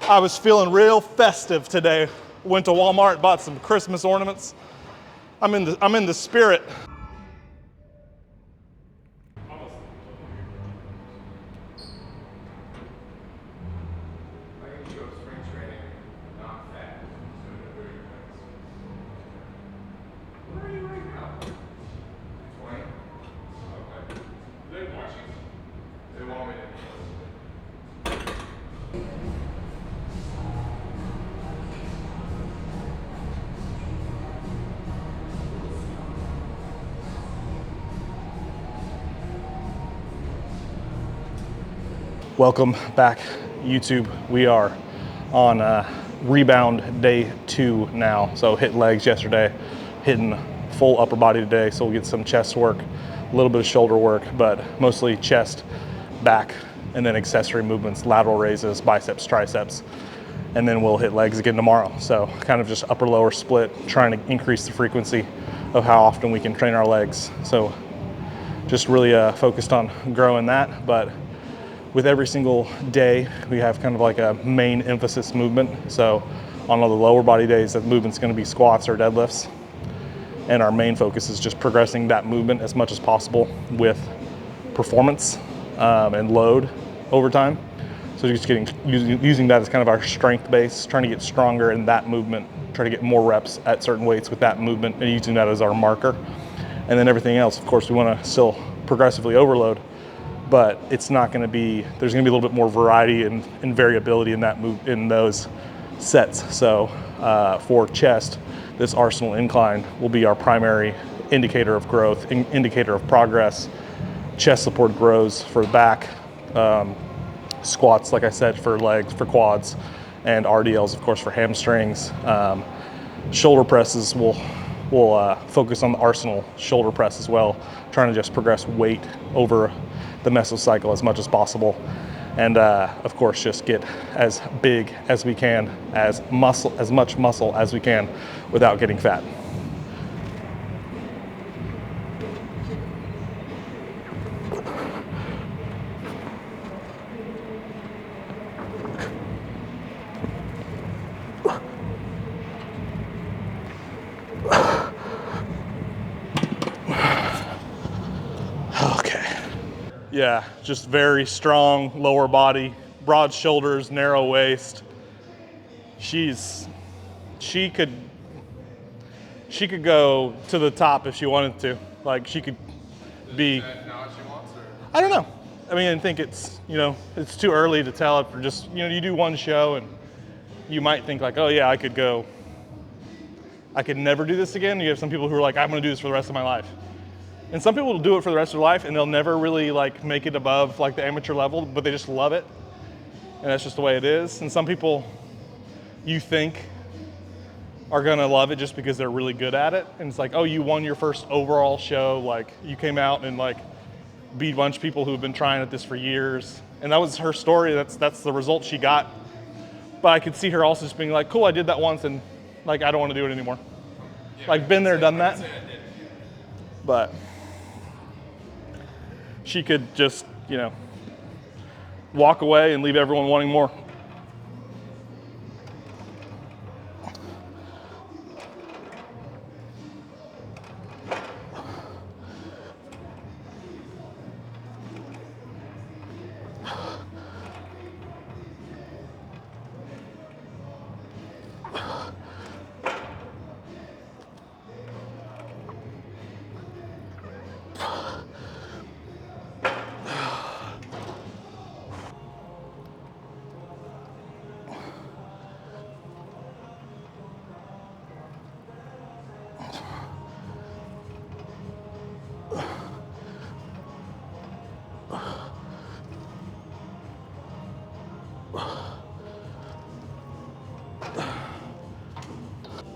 I was feeling real festive today. Went to Walmart, bought some Christmas ornaments. I'm in the spirit. Welcome back, YouTube. We are on rebound day 2 now. So hit legs yesterday, hitting full upper body today. So we'll get some chest work, a little bit of shoulder work, but mostly chest, back, and then accessory movements, lateral raises, biceps, triceps. And then we'll hit legs again tomorrow. So kind of just upper lower split, trying to increase the frequency of how often we can train our legs. So just really focused on growing that. But with every single day, we have kind of like a main emphasis movement. So on all the lower body days, that movement's gonna be squats or deadlifts. And our main focus is just progressing that movement as much as possible with performance and load over time. So just using that as kind of our strength base, trying to get stronger in that movement, try to get more reps at certain weights with that movement and using that as our marker. And then everything else, of course, we wanna still progressively overload, but it's not going to be, there's going to be a little bit more variety and variability in that move, in those sets. So for chest, this Arsenal incline will be our primary indicator of growth, indicator of progress. Chest support grows for back, squats, like I said, for legs, for quads, and RDLs, of course, for hamstrings. Shoulder presses will focus on the Arsenal shoulder press as well, trying to just progress weight over the mesocycle as much as possible. And of course, just get as big as we can, as much muscle as we can without getting fat. Yeah, just very strong lower body, broad shoulders, narrow waist. She could go to the top if she wanted to. Like she could be. Is that not what she wants, or? I don't know. I mean, I think it's, it's too early to tell it for just, you do one show and you might think like, oh yeah, I could never do this again. You have some people who are like, I'm gonna do this for the rest of my life. And some people will do it for the rest of their life and they'll never really like make it above like the amateur level, but they just love it. And that's just the way it is. And some people you think are gonna love it just because they're really good at it. And it's like, oh, you won your first overall show. Like you came out and like beat a bunch of people who have been trying at this for years. And that was her story. That's the result she got. But I could see her also just being like, cool, I did that once and like, I don't want to do it anymore. Yeah, like been there, done that. But she could just, walk away and leave everyone wanting more.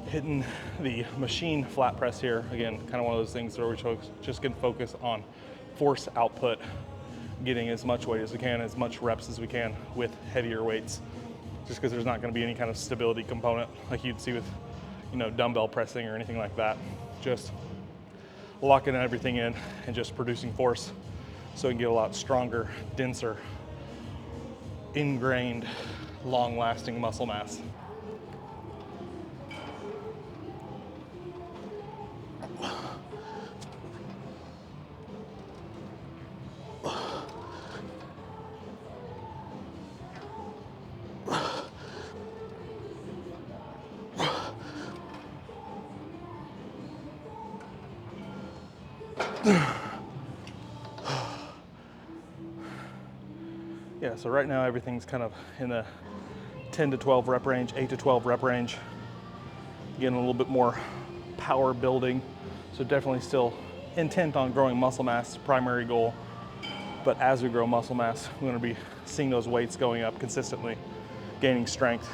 Hitting the machine flat press here, again, kind of one of those things where we just can focus on force output, getting as much weight as we can, as much reps as we can with heavier weights, just because there's not going to be any kind of stability component like you'd see with, dumbbell pressing or anything like that. Just locking everything in and just producing force so we can get a lot stronger, denser, ingrained long-lasting muscle mass. Yeah, so right now everything's kind of in the 10 to 12 rep range, 8 to 12 rep range. Getting a little bit more power building. So definitely still intent on growing muscle mass, primary goal. But as we grow muscle mass, we're gonna be seeing those weights going up consistently, gaining strength.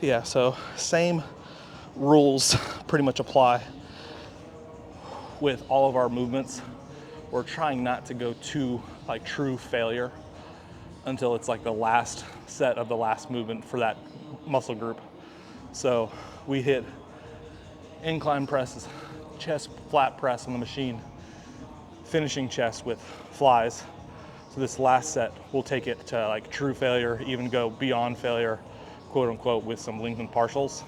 Yeah, so same rules pretty much apply with all of our movements. We're trying not to go to like true failure until it's like the last set of the last movement for that muscle group. So we hit incline presses, chest flat press on the machine, finishing chest with flies. So this last set, we'll take it to like true failure, even go beyond failure, quote unquote, with some lengthened partials.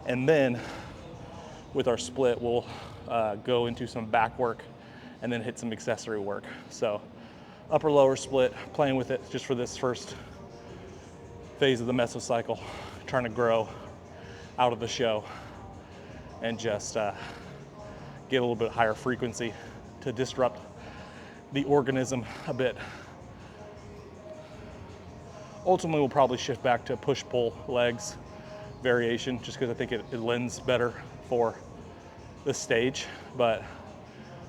And then with our split, we'll go into some back work and then hit some accessory work. So upper lower split, playing with it just for this first phase of the mesocycle, trying to grow out of the show and just get a little bit higher frequency to disrupt the organism a bit. Ultimately, we'll probably shift back to push-pull legs variation just because I think it lends better for the stage, but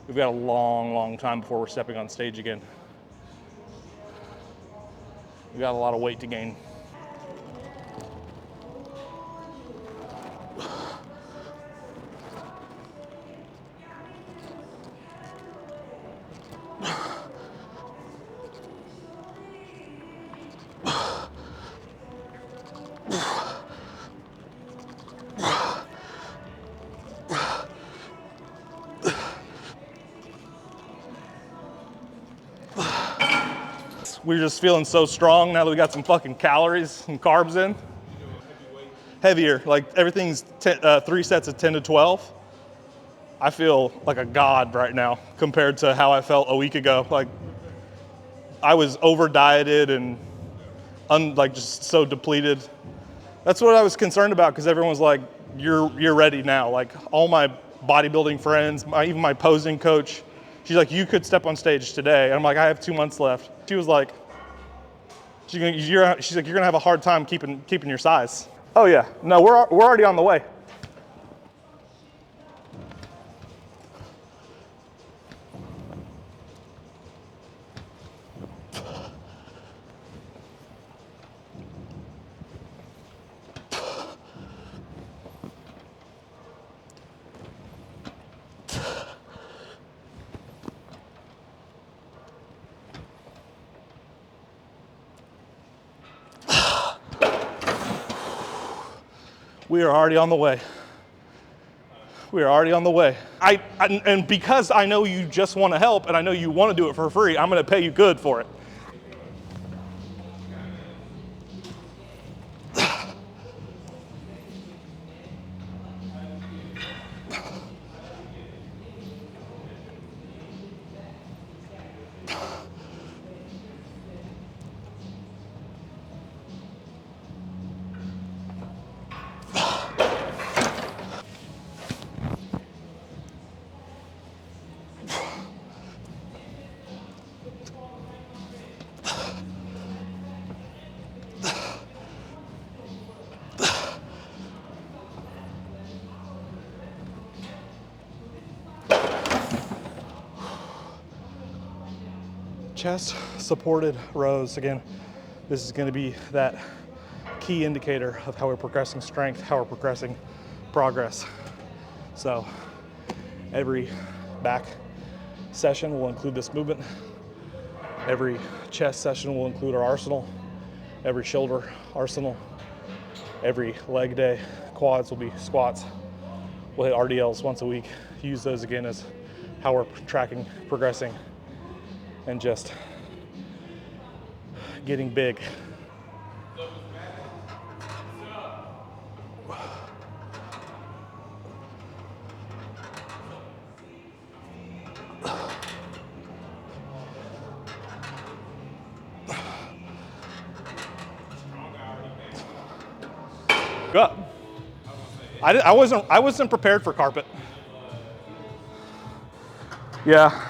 we've got a long, long time before we're stepping on stage again. We've got a lot of weight to gain. We're just feeling so strong now that we got some fucking calories and carbs in. Heavier, like everything's 3 sets of 10 to 12. I feel like a god right now compared to how I felt a week ago. Like I was over dieted and like just so depleted. That's what I was concerned about because everyone was like, you're ready now. Like all my bodybuilding friends, even my posing coach, she's like, you could step on stage today. And I'm like, I have 2 months left. She was like, she's like, you're gonna have a hard time keeping your size. Oh yeah, no, we're already on the way. We are already on the way. We are already on the way. And because I know you just want to help and I know you want to do it for free, I'm going to pay you good for it. chest supported rows. Again, this is gonna be that key indicator of how we're progressing strength, how we're progressing progress. So every back session will include this movement. Every chest session will include our arsenal. Every shoulder arsenal. Every leg day, quads will be squats. We'll hit RDLs once a week. Use those again as how we're tracking, progressing, and just getting big. Go up. I wasn't prepared for carpet. Yeah.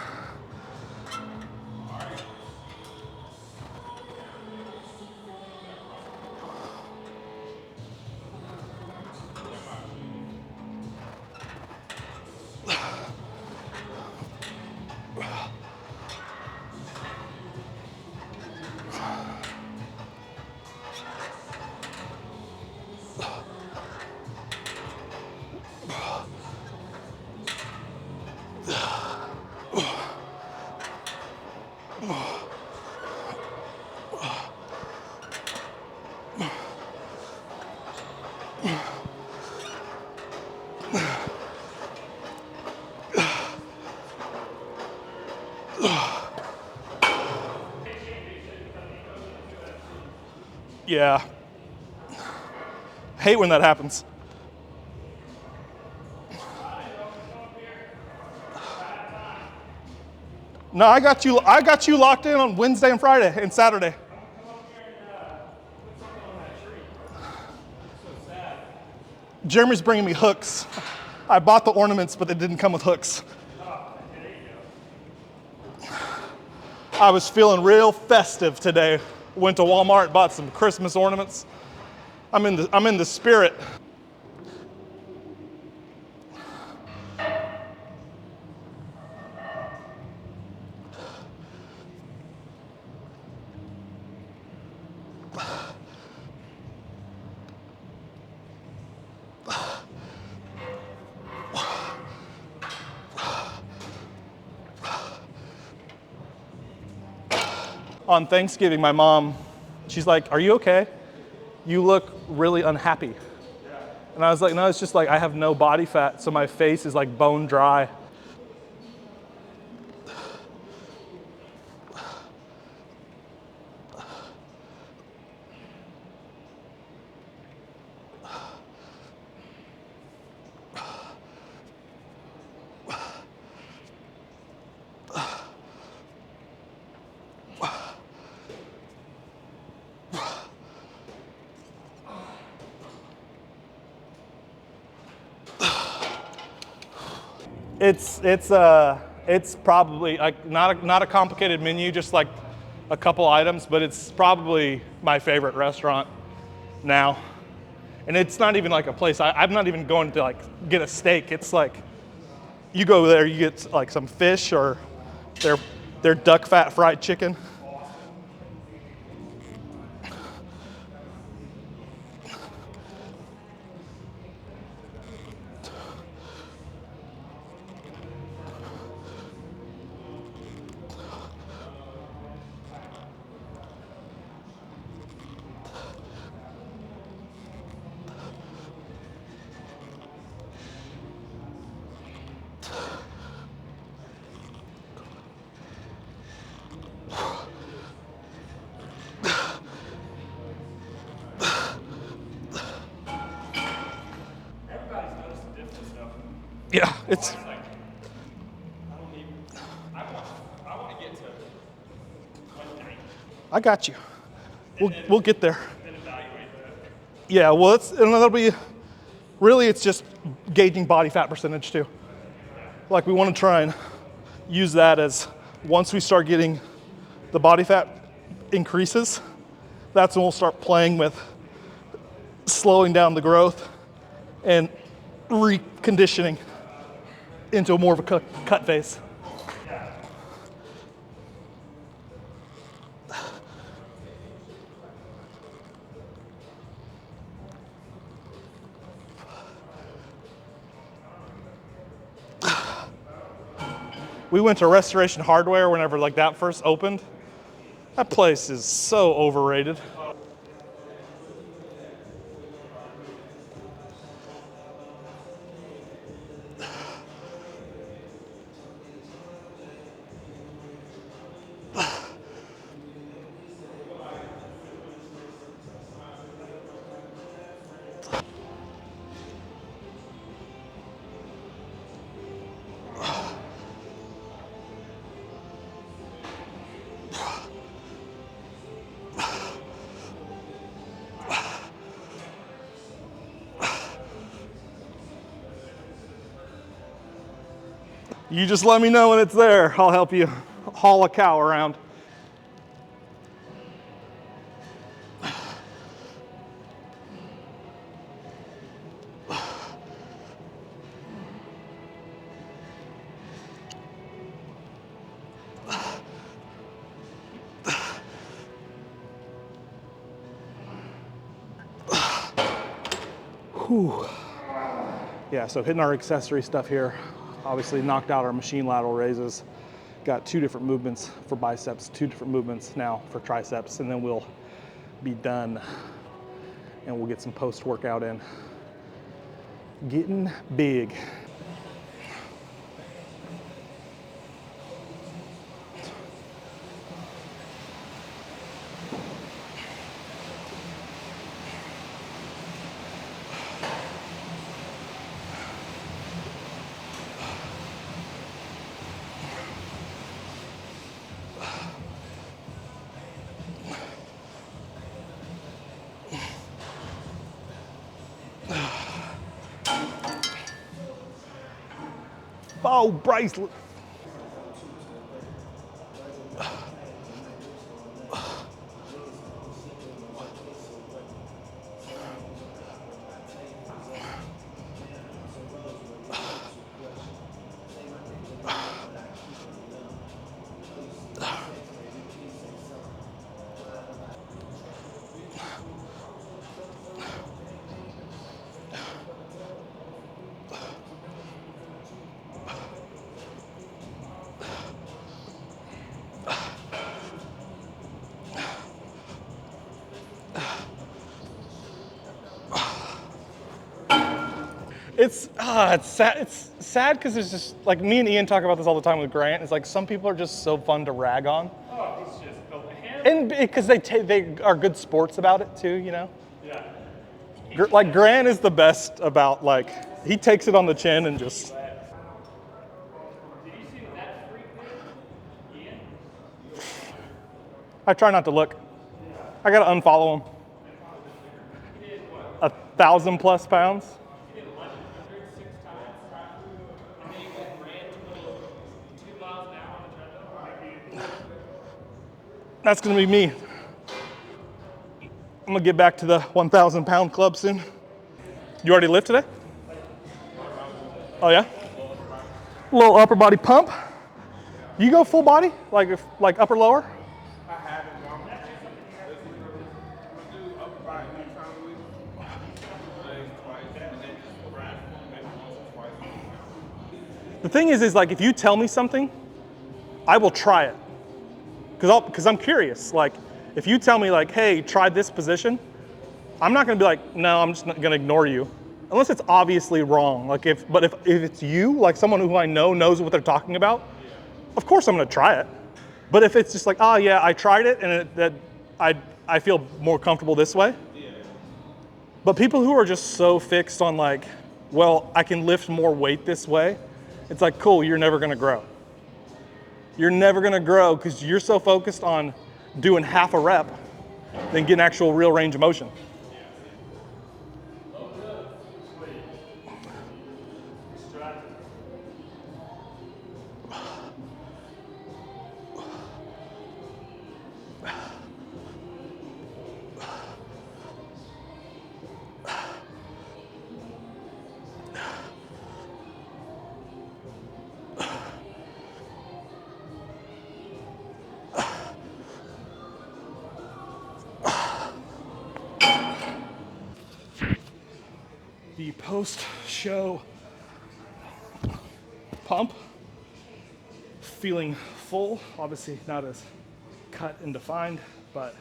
Yeah. Hate when that happens. No, I got you locked in on Wednesday and Friday and Saturday. Jeremy's bringing me hooks. I bought the ornaments, but they didn't come with hooks. I was feeling real festive today. Went to Walmart, bought some Christmas ornaments. I'm in the spirit. On Thanksgiving, my mom, she's like, "Are you okay? You look really unhappy." And I was like, "No, it's just like I have no body fat, so my face is like bone dry." It's probably like not a complicated menu, just like a couple items, but it's probably my favorite restaurant now. And it's not even like a place, I'm not even going to like get a steak. It's like, you go there, you get like some fish or their duck fat fried chicken. Yeah, it's. I want to get to 190. I got you. We'll get there. Then evaluate that. Yeah, well, and that'll be, really it's just gauging body fat percentage too. Like we want to try and use that as, once we start getting the body fat increases, that's when we'll start playing with slowing down the growth and reconditioning into more of a cut phase. We went to Restoration Hardware whenever like that first opened. That place is so overrated. You just let me know when it's there. I'll help you haul a cow around. Whew. Yeah, so hitting our accessory stuff here. Obviously knocked out our machine lateral raises. Got 2 different movements for biceps, 2 different movements now for triceps, and then we'll be done and we'll get some post-workout in. Getting big. Oh, bracelet. It's sad. It's sad because it's just like me and Ian talk about this all the time with Grant. It's like some people are just so fun to rag on, Oh, he's just built a hand. and because they are good sports about it too, you know. Yeah. Like Grant is the best about like he takes it on the chin and just. Did you see that freak did? Ian? I try not to look. I gotta unfollow him. 1,000+ pounds. He did lunge 106 times. And then he ran 2 miles an hour on the treadmill. That's gonna be me. I'm gonna get back to the 1,000 pound club soon. You already lift today? Oh yeah? Little upper body pump. You go full body, like upper lower? I haven't gone. Do upper body 3 times a week. Legs twice, and then just grind maybe once or twice. The thing is like if you tell me something, I will try it. Because I'm curious. Like if you tell me like, hey, try this position, I'm not gonna be like, no, I'm just not gonna ignore you. Unless it's obviously wrong. Like if it's you, like someone who I know knows what they're talking about, of course I'm gonna try it. But if it's just like, oh yeah, I tried it and I feel more comfortable this way. But people who are just so fixed on like, well, I can lift more weight this way, it's like, cool, you're never gonna grow. You're never gonna grow because you're so focused on doing half a rep than getting actual real range of motion. The post-show pump feeling full, obviously not as cut and defined, but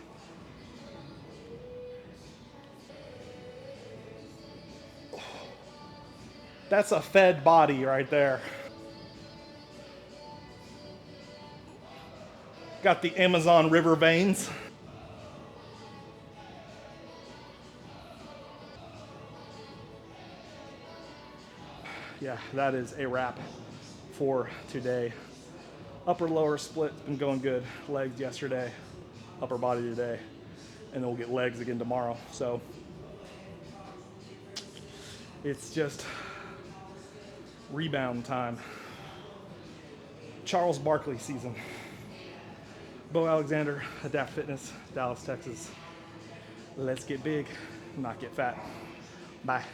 that's a fed body right there. Got the Amazon River veins. Yeah, that is a wrap for today. Upper lower split's been going good. Legs yesterday, upper body today, and then we'll get legs again tomorrow. So it's just rebound time. Charles Barkley season. Bo Alexander, Adapt Fitness, Dallas, Texas. Let's get big, not get fat. Bye.